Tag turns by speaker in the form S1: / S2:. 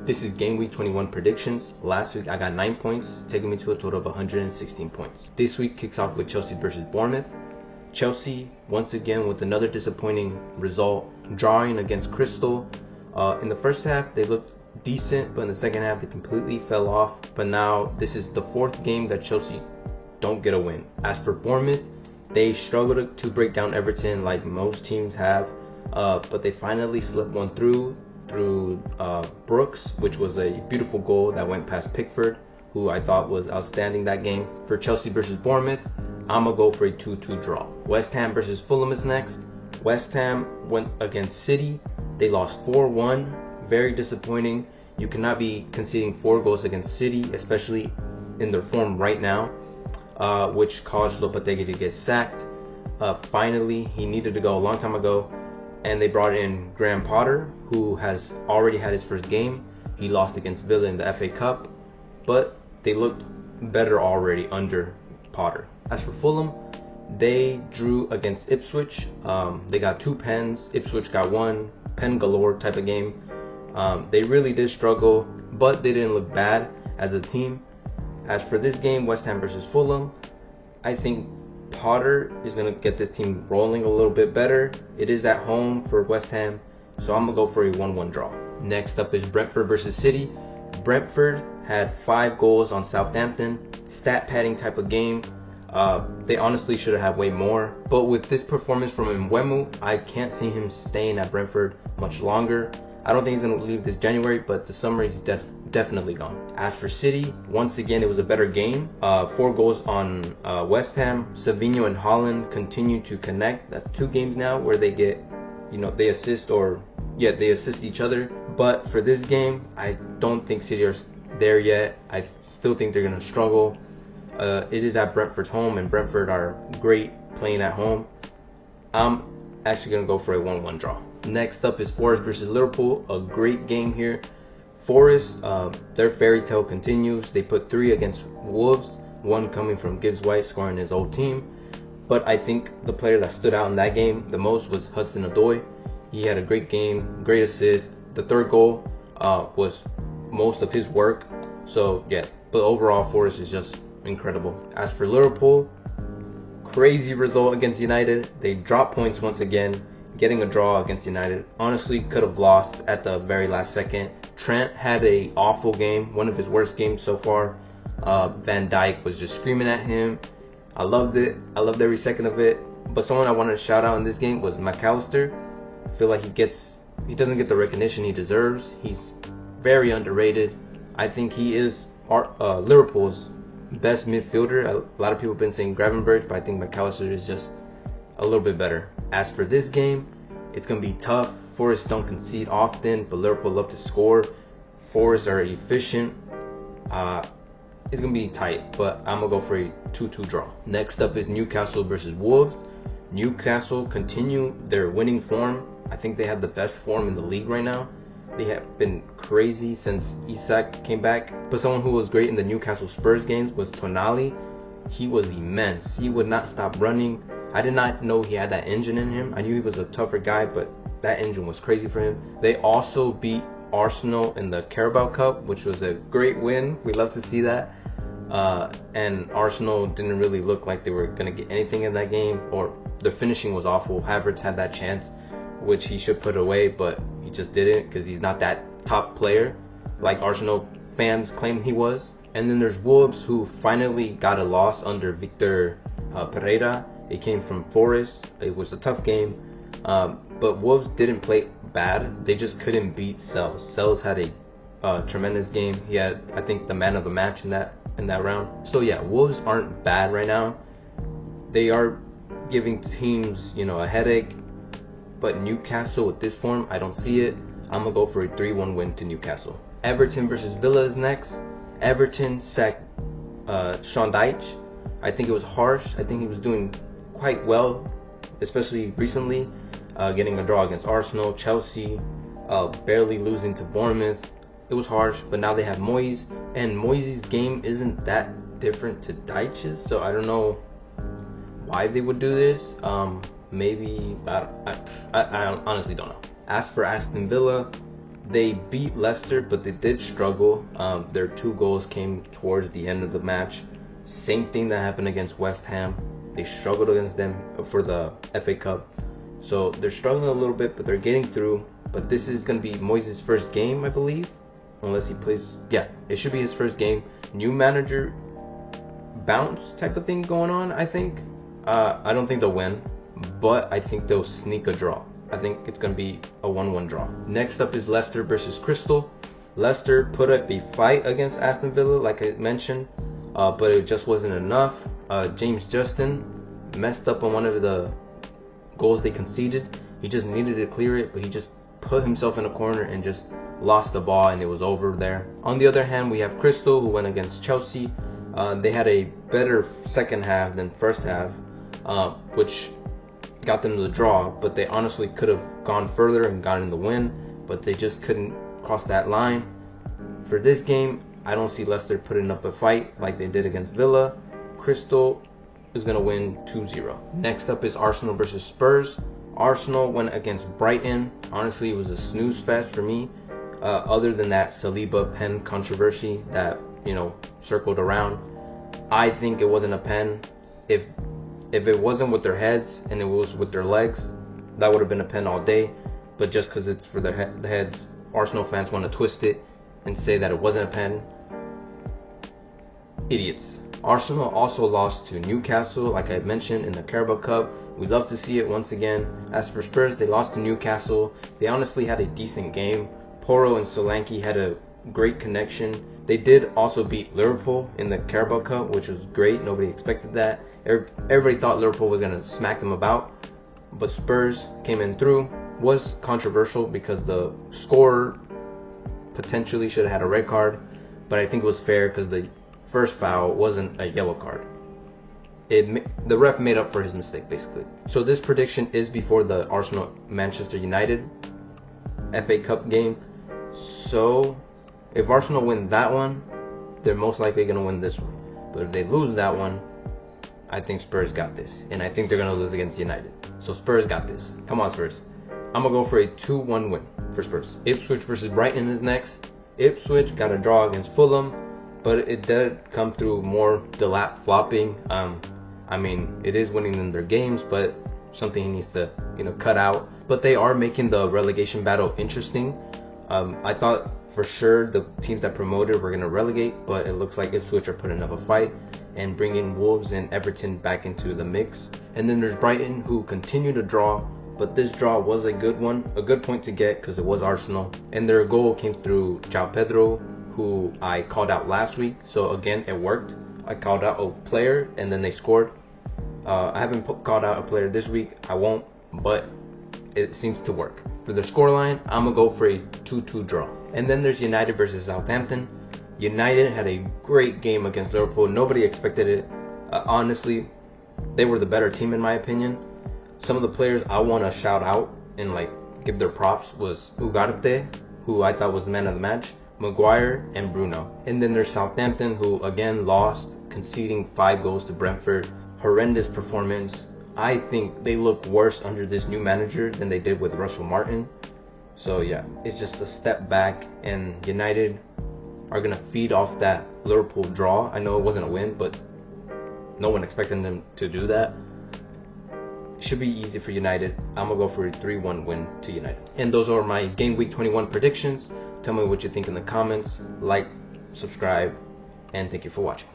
S1: This is game week 21 predictions. Last week I got 9 points, taking me to a total of 116 points. This week kicks off with Chelsea versus Bournemouth. Chelsea, once again, with another disappointing result, drawing against Crystal. In the first half, they looked decent, but in the second half, they completely fell off. But now, this is the fourth game that Chelsea don't get a win. As for Bournemouth, they struggled to break down Everton like most teams have, but they finally slipped one through Brooks, which was a beautiful goal that went past Pickford, who I thought was outstanding that game. For Chelsea versus Bournemouth, I'm going to go for a 2-2 draw. West Ham versus Fulham is next. West Ham went against City. They lost 4-1. Very disappointing. You cannot be conceding 4 goals against City, especially in their form right now, which caused Lopetegui to get sacked. Finally, he needed to go a long time ago, and they brought in Graham Potter, who has already had his first game. He lost against Villa in the FA Cup, but they looked better already under Potter. As for Fulham, they drew against Ipswich. They got 2 pens. Ipswich got 1. Pen galore type of game. They really did struggle, but they didn't look bad as a team. As for this game, West Ham versus Fulham, I think Potter is going to get this team rolling a little bit better. It is at home for West Ham, so I'm going to go for a 1-1 draw. Next up is Brentford versus City. Brentford had 5 goals on Southampton. Stat padding type of game. They honestly should have had way more, but with this performance from Mbeumo, I can't see him staying at Brentford much longer. I don't think he's going to leave this January, but the summer he's definitely gone. As for City, once again it was a better game. 4 goals on West Ham. Savinho and Holland continue to connect. That's 2 games now where they get, they assist they assist each other. But for this game, I don't think City are there yet. I still think they're going to struggle. It is at Brentford's home, and Brentford are great playing at home. I'm actually going to go for a 1-1 draw. Next up is Forest versus Liverpool. A great game here. Forest, their fairy tale continues. They put 3 against Wolves, 1 coming from Gibbs White scoring his old team. But I think the player that stood out in that game the most was Hudson-Odoi. He had a great game, great assist. The 3rd goal was most of his work. So yeah, but overall Forest is just incredible. As for Liverpool, crazy result against United. They dropped points once again, getting a draw against United. Honestly, could have lost at the very last second. Trent had a awful game, one of his worst games so far. Van Dijk was just screaming at him. I loved it. I loved every second of it. But someone I wanted to shout out in this game was McAllister. I feel like he doesn't get the recognition he deserves. He's very underrated. I think he is Liverpool's best midfielder. A lot of people have been saying Gravenberch, but I think McAllister is just a little bit better. As for this game, it's going to be tough. Forest don't concede often, but Liverpool love to score. Forest are efficient. It's going to be tight, but I'm going to go for a 2-2 draw. Next up is Newcastle versus Wolves. Newcastle continue their winning form. I think they have the best form in the league right now. They have been crazy since Isak came back. But someone who was great in the Newcastle Spurs games was Tonali. He was immense. He would not stop running. I did not know he had that engine in him. I knew he was a tougher guy, but that engine was crazy for him. They also beat Arsenal in the Carabao Cup, which was a great win. We love to see that. And Arsenal didn't really look like they were going to get anything in that game, or the finishing was awful. Havertz had that chance, which he should put away, but he just didn't because he's not that top player like Arsenal fans claim he was. And then there's Wolves, who finally got a loss under Victor Pereira. It came from Forest. It was a tough game, but Wolves didn't play bad. They just couldn't beat Sells. Sells had a tremendous game. He had, I think, the man of the match in that round. So yeah, Wolves aren't bad right now. They are giving teams, a headache. But Newcastle with this form, I don't see it. I'm going to go for a 3-1 win to Newcastle. Everton versus Villa is next. Everton sacked Sean Dyche. I think it was harsh. I think he was doing quite well, especially recently, getting a draw against Arsenal, Chelsea, barely losing to Bournemouth. It was harsh, but now they have Moyes, and Moyes' game isn't that different to Dyche's, so I don't know why they would do this. Maybe I honestly don't know. As for Aston Villa, They beat Leicester, but they did struggle. Their 2 goals came towards the end of the match. Same thing that happened against West Ham. They struggled against them for the FA Cup. So they're struggling a little bit, but they're getting through. But this is going to be Moyes' first game, I believe. Unless he plays. Yeah, it should be his first game. New manager bounce type of thing going on, I think. I don't think they'll win, but I think they'll sneak a draw. I think it's going to be a 1-1 draw. Next up is Leicester versus Crystal. Leicester put up a fight against Aston Villa, like I mentioned, but it just wasn't enough. James Justin messed up on one of the goals they conceded. He just needed to clear it, but he just put himself in a corner and just lost the ball, and it was over there. On the other hand, we have Crystal, who went against Chelsea. They had a better second half than first half, which got them to the draw, but they honestly could have gone further and gotten the win, but they just couldn't cross that line. For this game, I don't see Leicester putting up a fight like they did against Villa. Crystal is going to win 2-0. Next up is Arsenal versus Spurs. Arsenal went against Brighton. Honestly, it was a snooze fest for me. Other than that Saliba pen controversy that, circled around, I think it wasn't a pen. If it wasn't with their heads and it was with their legs, that would have been a pen all day. But just because it's for their heads, Arsenal fans want to twist it and say that it wasn't a pen. Idiots. Arsenal also lost to Newcastle, like I mentioned, in the Carabao Cup. We'd love to see it once again. As for Spurs, they lost to Newcastle. They honestly had a decent game. Porro and Solanke had a great connection. They did also beat Liverpool in the Carabao Cup, which was great. Nobody expected that. Everybody thought Liverpool was going to smack them about. But Spurs came in through. Was controversial because the scorer potentially should have had a red card. But I think it was fair because the first foul wasn't a yellow card. The ref made up for his mistake, basically. So this prediction is before the Arsenal-Manchester United FA Cup game. So if Arsenal win that one, they're most likely going to win this one. But if they lose that one, I think Spurs got this. And I think they're going to lose against United. So Spurs got this. Come on, Spurs. I'm going to go for a 2-1 win for Spurs. Ipswich versus Brighton is next. Ipswich got a draw against Fulham, but it did come through more Delap flopping. It is winning them their games, but something he needs to, cut out. But they are making the relegation battle interesting. I thought for sure the teams that promoted were going to relegate, but it looks like Ipswich are putting up a fight and bringing Wolves and Everton back into the mix. And then there's Brighton, who continue to draw, but this draw was a good one, a good point to get because it was Arsenal. And their goal came through João Pedro, who I called out last week. So again, it worked. I called out a player and then they scored. I haven't called out a player this week. I won't, but it seems to work. For the scoreline, I'm going to go for a 2-2 draw. And then there's United versus Southampton. United had a great game against Liverpool. Nobody expected it. Honestly, they were the better team in my opinion. Some of the players I want to shout out and give their props was Ugarte, who I thought was the man of the match, Maguire, and Bruno. And then there's Southampton, who again lost, conceding 5 goals to Brentford. Horrendous performance. I think they look worse under this new manager than they did with Russell Martin. So yeah, it's just a step back, and United are going to feed off that Liverpool draw. I know it wasn't a win, but no one expected them to do that. It should be easy for United. I'm going to go for a 3-1 win to United. And those are my Game Week 21 predictions. Tell me what you think in the comments. Like, subscribe, and thank you for watching.